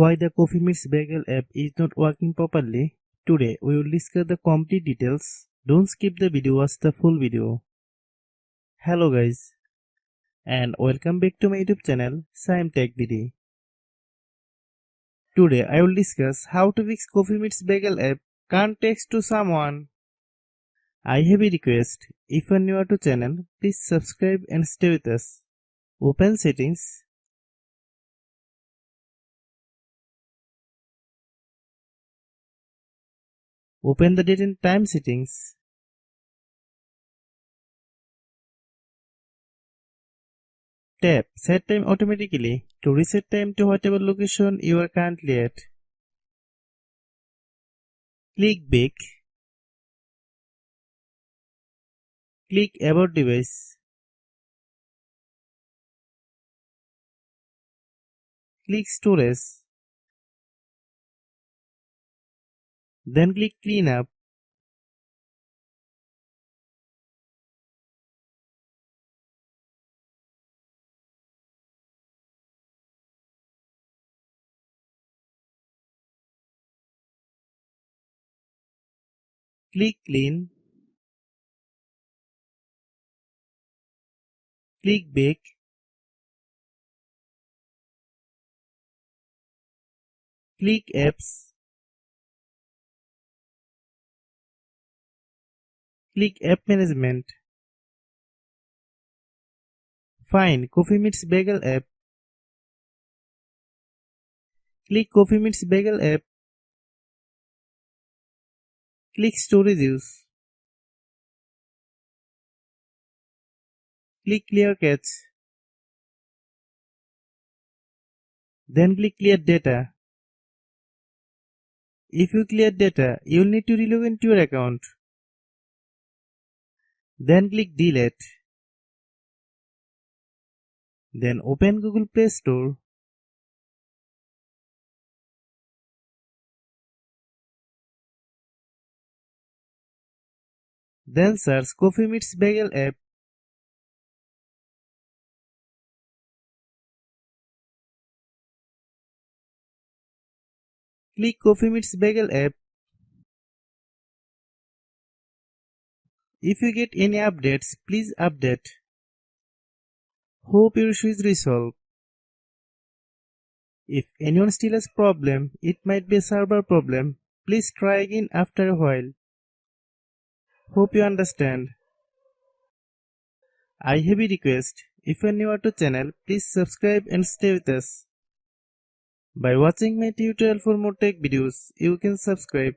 why the Coffee Meets Bagel app is not working properly. Today we will discuss the complete details. Don't skip the video, watch the full video. Hello guys and welcome back to my YouTube channel Shaem Tech BD. Today I will discuss how to fix Coffee Meets Bagel app can't text to someone. I have a request. If you are new to channel, please subscribe and stay with us. Open settings. Open the date and time settings. Tap Set Time automatically to reset time to whatever location you are currently at. Click Back. Click About Device. Click Storage. Then click Cleanup. Click Clean. Click Back. Click Apps. Click App Management. Find Coffee Meets Bagel app. Click Coffee Meets Bagel app. Click Storage Use. Click Clear Cache. Then click Clear Data. If you clear data, you will need to relog into your account. Then click Delete. Then open Google Play Store. Then search Coffee Meets Bagel app. Click Coffee Meets Bagel app. If you get any updates, please update. Hope your issue is resolved. If anyone still has problem, it might be a server problem. Please try again after a while. Hope you understand. I have a request. If you are new to channel, please subscribe and stay with us. By watching my tutorial for more tech videos, you can subscribe.